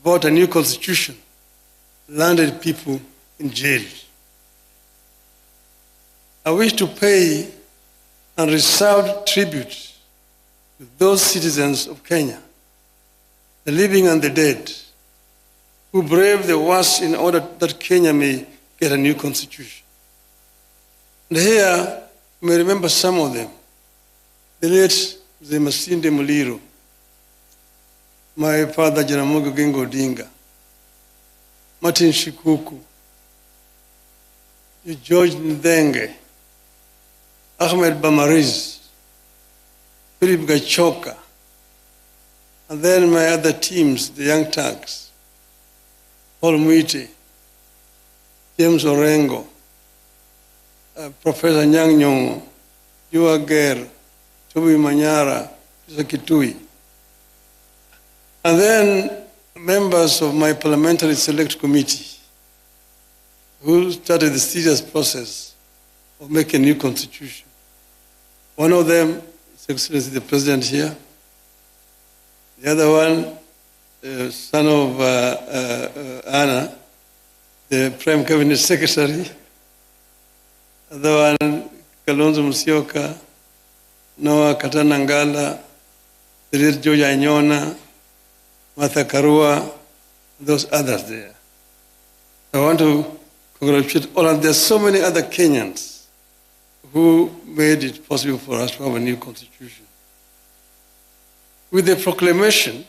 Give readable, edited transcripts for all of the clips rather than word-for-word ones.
about a new constitution landed people in jail. I wish to pay unreserved tribute to those citizens of Kenya, the living and the dead, who braved the worst in order that Kenya may get a new constitution. And here, you may remember some of them. The late Masinde Muliro, my father Jaramogi Odinga, Martin Shikuku, George Ndenge, Ahmed Bamariz, Philip Gachoka, and then my other teams, the Young Turks, Paul Muite, James Orengo, Professor Nyang' Nyong'o, Jua Ger, Toby Manyara, Kitui. And then members of my parliamentary select committee who started the serious process of making a new constitution. One of them, His Excellency the President here. The other one, son of Anna, the Prime Cabinet Secretary. The other one, Kalonzo Musyoka, Noah Katanangala, the late George Anyona, Martha Karua, those others there. I want to congratulate all, and there's so many other Kenyans who made it possible for us to have a new constitution. With the proclamation,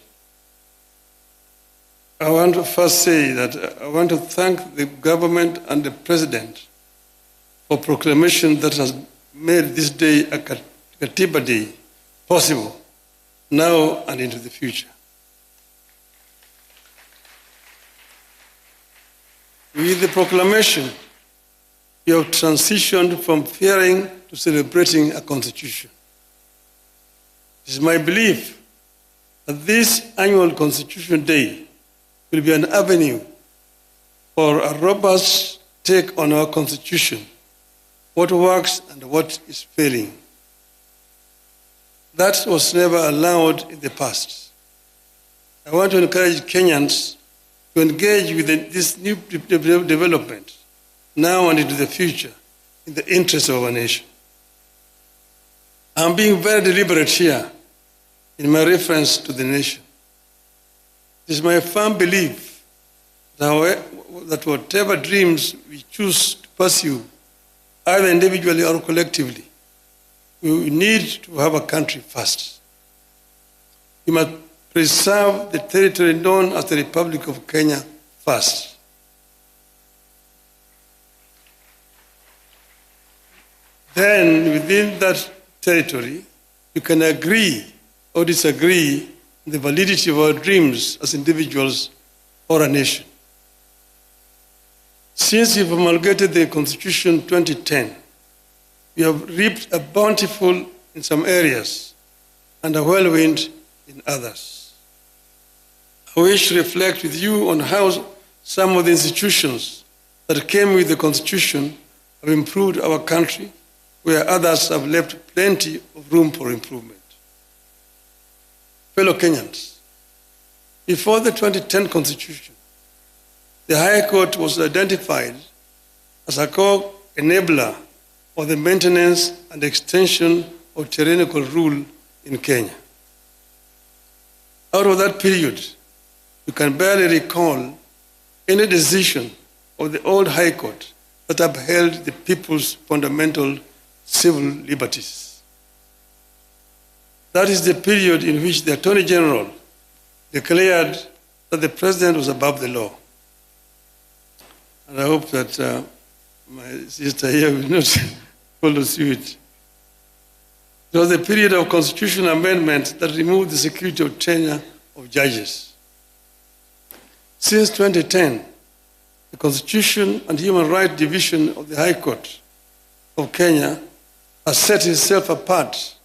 I want to first say that I want to thank the government and the president for proclamation that has made this day a Katiba Day possible now and into the future. With the proclamation, you have transitioned from fearing to celebrating a constitution. It is my belief that this annual Constitution Day will be an avenue for a robust take on our constitution, what works and what is failing. That was never allowed in the past. I want to encourage Kenyans to engage with this new development now and into the future in the interest of our nation. I'm being very deliberate here in my reference to the nation. It is my firm belief that whatever dreams we choose to pursue, either individually or collectively, we need to have a country first. We must preserve the territory known as the Republic of Kenya first. Then, within that territory, you can agree or disagree on the validity of our dreams as individuals or a nation. Since we promulgated the Constitution 2010, we have reaped a bountiful in some areas and a whirlwind in others. I wish to reflect with you on how some of the institutions that came with the Constitution have improved our country, where others have left plenty of room for improvement. Fellow Kenyans, before the 2010 Constitution, the High Court was identified as a core enabler of the maintenance and extension of tyrannical rule in Kenya. Out of that period, you can barely recall any decision of the old High Court that upheld the people's fundamental civil liberties. That is the period in which the Attorney General declared that the President was above the law. And I hope that my sister here will not follow suit. It was the period of constitutional amendment that removed the security of tenure of judges. Since 2010, the Constitution and Human Rights Division of the High Court of Kenya has set itself apart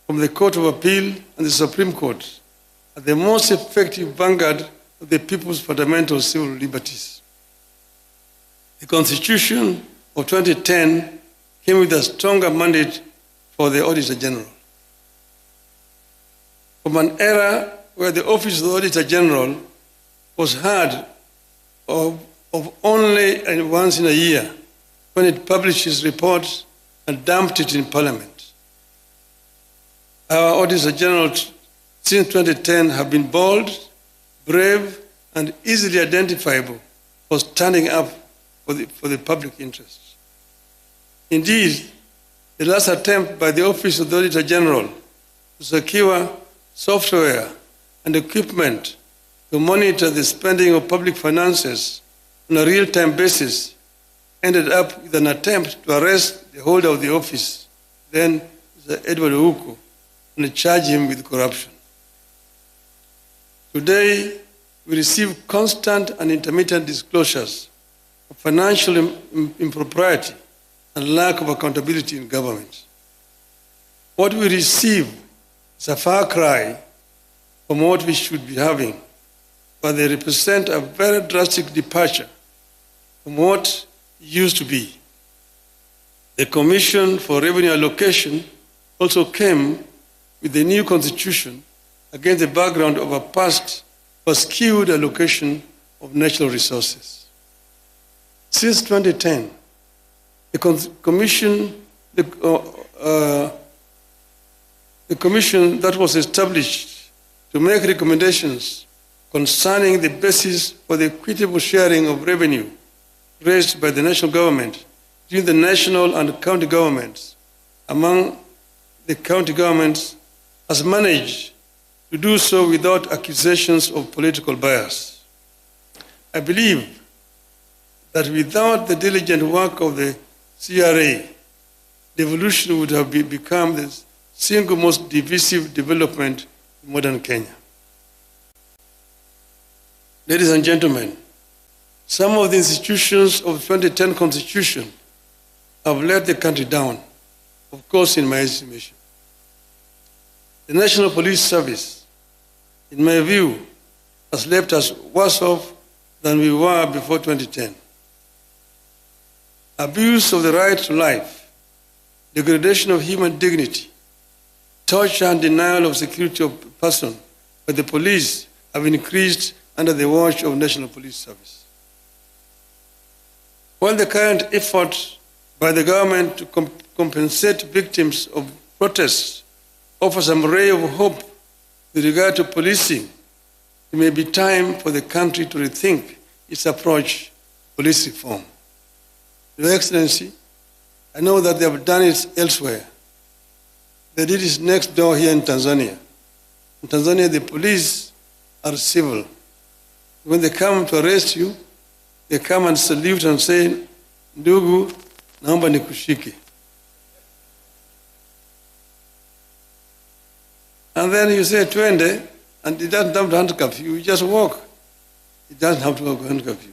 from the Court of Appeal and the Supreme Court as the most effective vanguard of the people's fundamental civil liberties. The Constitution of 2010 came with a stronger mandate for the Auditor General. From an era where the Office of the Auditor General was heard of only once in a year when it published its reports and dumped it in Parliament. Our Auditor General since 2010 have been bold, brave, and easily identifiable for standing up for the public interest. Indeed, the last attempt by the Office of the Auditor General to secure software and equipment to monitor the spending of public finances on a real-time basis ended up with an attempt to arrest the holder of the office, then Mr. Edward Ouko, and charge him with corruption. Today, we receive constant and intermittent disclosures of financial impropriety and lack of accountability in government. What we receive is a far cry from what we should be having, but they represent a very drastic departure from what used to be. The Commission for Revenue Allocation also came with the new constitution against the background of a past skewed allocation of natural resources. Since 2010, the commission that was established to make recommendations concerning the basis for the equitable sharing of revenue raised by the national government between the national and county governments among the county governments has managed to do so without accusations of political bias. I believe that without the diligent work of the CRA, devolution would have become the single most divisive development in modern Kenya. Ladies and gentlemen, some of the institutions of the 2010 Constitution have let the country down, of course, in my estimation. The National Police Service, in my view, has left us worse off than we were before 2010. Abuse of the right to life, degradation of human dignity, torture and denial of security of person by the police have increased under the watch of National Police Service. While the current effort by the government to compensate victims of protests offers some ray of hope with regard to policing, it may be time for the country to rethink its approach to police reform. Your Excellency, I know that they have done it elsewhere. They did it next door here in Tanzania. In Tanzania, the police are civil. When they come to arrest you, they come and salute and say, "Ndugu, naomba nikushike." And then you say, "Twende," and it doesn't have to handcuff you. You just walk. It doesn't have to handcuff you.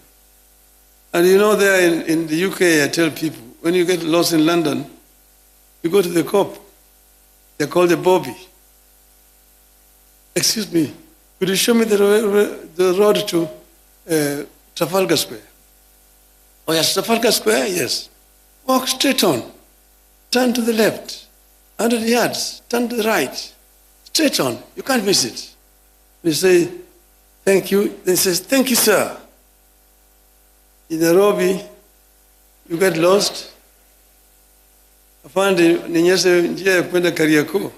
And you know, there in the UK, I tell people, when you get lost in London, you go to the cop. They're called the Bobby. "Excuse me, could you show me the road to Trafalgar Square?" "Oh yes, Trafalgar Square, yes." "Walk straight on. Turn to the left. 100 yards. Turn to the right. Straight on. You can't miss it." You say, "Thank you." Then he says, "Thank you, sir." In Nairobi, you get lost. "Afande, nionyeshe njia ya kwenda Kariakoo."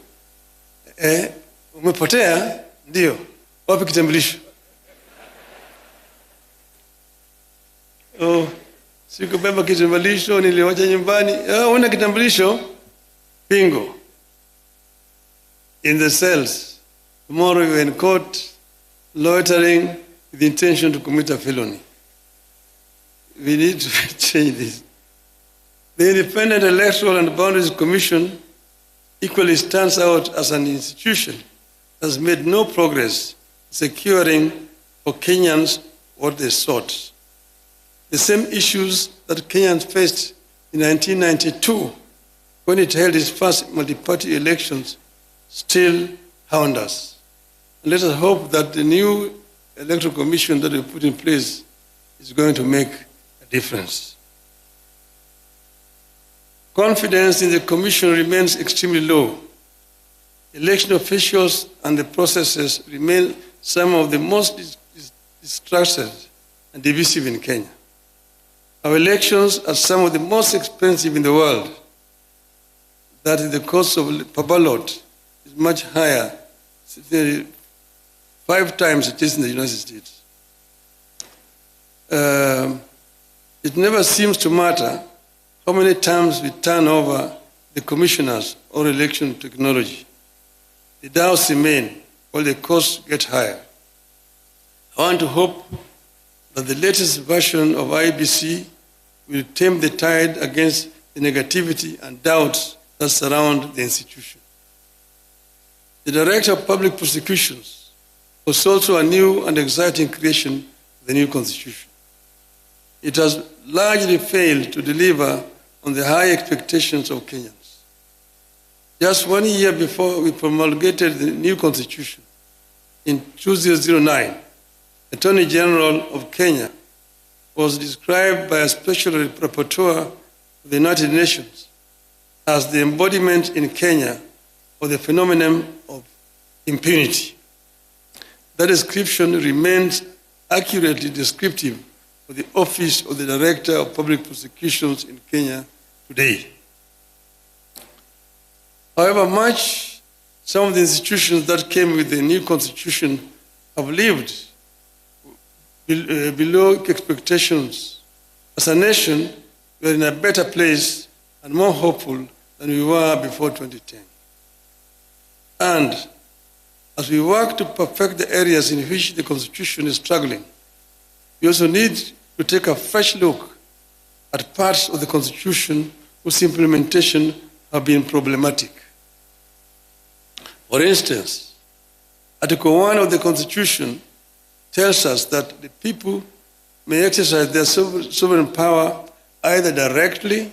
"Umepotea?" "Ndio." "Wapi kitambulisho?" "Oh, sikubeba kitambulisho, niliwacha nyumbani." "Una kitambulisho?" Bingo. In the cells. Tomorrow you are in court, loitering with the intention to commit a felony. We need to change this. The Independent Electoral and Boundaries Commission equally stands out as an institution that has made no progress securing for Kenyans what they sought. The same issues that Kenyans faced in 1992 when it held its first multi-party elections still hound us. And let us hope that the new electoral commission that we put in place is going to make a difference. Confidence in the commission remains extremely low. Election officials and the processes remain some of the most distrusted, and divisive in Kenya. Our elections are some of the most expensive in the world. That the cost of per ballot is much higher, 5 times it is in the United States. It never seems to matter how many times we turn over the commissioners or election technology. The doubts remain while the costs get higher. I want to hope that the latest version of IBC will tame the tide against the negativity and doubts that surround the institution. The Director of Public Prosecutions was also a new and exciting creation of the new Constitution. It has largely failed to deliver on the high expectations of Kenyans. Just 1 year before we promulgated the new Constitution, in 2009, Attorney General of Kenya was described by a special rapporteur of the United Nations as the embodiment in Kenya of the phenomenon of impunity. That description remains accurately descriptive of the Office of the Director of Public Prosecutions in Kenya today. However much some of the institutions that came with the new Constitution have lived below expectations, as a nation, we are in a better place and more hopeful than we were before 2010. And as we work to perfect the areas in which the Constitution is struggling, we also need to take a fresh look at parts of the Constitution whose implementation have been problematic. For instance, Article 1 of the Constitution tells us that the people may exercise their sovereign power either directly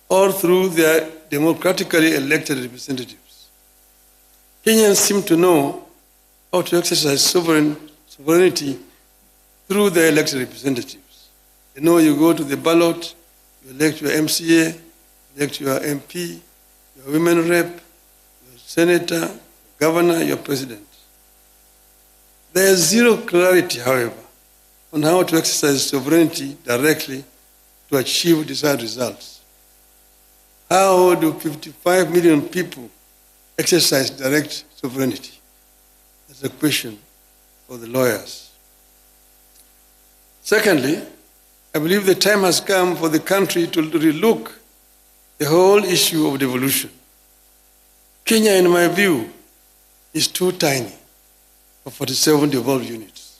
or through their democratically elected representatives. Kenyans seem to know how to exercise sovereignty through their elected representatives. You know, you go to the ballot, you elect your MCA, you elect your MP, your women rep, your senator, governor, your president. There is zero clarity, however, on how to exercise sovereignty directly to achieve desired results. How do 55 million people exercise direct sovereignty? That's a question for the lawyers. Secondly, I believe the time has come for the country to relook the whole issue of devolution. Kenya, in my view, is too tiny for 47 devolved units.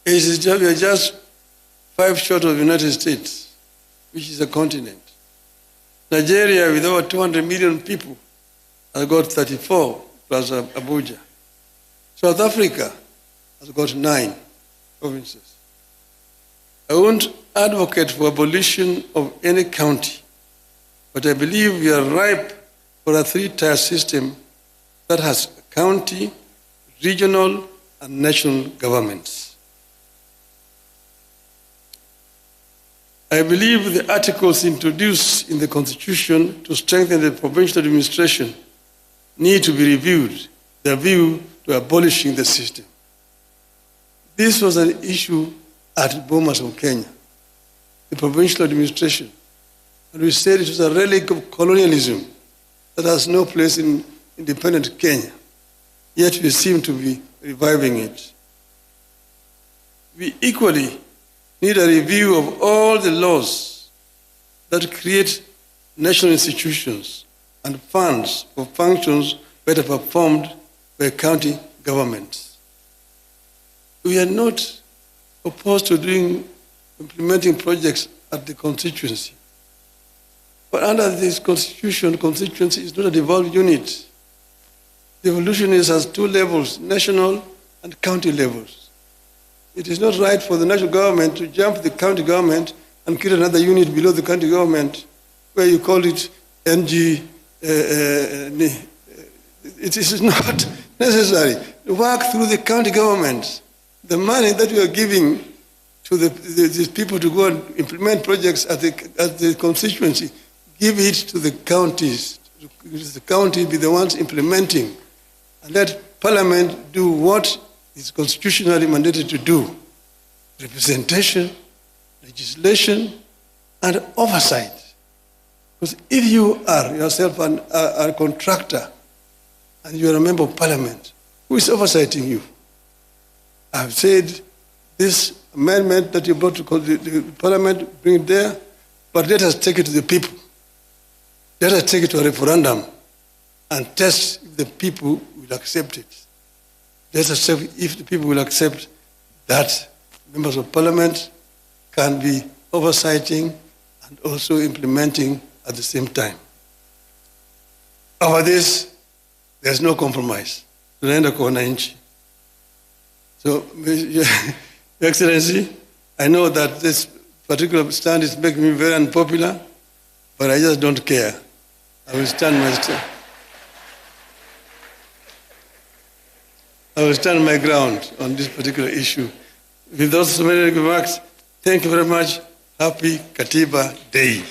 We are just 5 short of the United States, which is a continent. Nigeria, with over 200 million people, has got 34 plus Abuja. South Africa has got 9 provinces. I won't advocate for abolition of any county, but I believe we are ripe for a 3-tier system that has county, regional, and national governments. I believe the articles introduced in the Constitution to strengthen the provincial administration need to be reviewed, the view to abolishing the system. This was an issue at Bomas of Kenya, the provincial administration, and we said it was a relic of colonialism that has no place in independent Kenya, yet we seem to be reviving it. We equally need a review of all the laws that create national institutions and funds for functions better performed by county governments. We are not opposed to implementing projects at the constituency. But under this constitution, constituency is not a devolved unit. Devolution has 2 levels, national and county levels. It is not right for the national government to jump the county government and create another unit below the county government where you call it NG. It is not necessary. Work through the county government. The money that we are giving to these people to go and implement projects at the constituency, give it to the counties. The county be the ones implementing and let Parliament do what is constitutionally mandated to do: representation, legislation, and oversight. Because if you are yourself a contractor and you are a member of Parliament, who is oversighting you? I've said this amendment that you brought to the Parliament, bring it there, but let us take it to the people. Let us take it to a referendum and test if the people will accept it. Let us check if the people will accept that members of Parliament can be oversighting and also implementing at the same time. Over this, there's no compromise. Tunaenda kwa wananchi. So, Your Excellency, I know that this particular stand is making me very unpopular, but I just don't care. I will stand my ground on this particular issue. With those many remarks, thank you very much. Happy Katiba Day.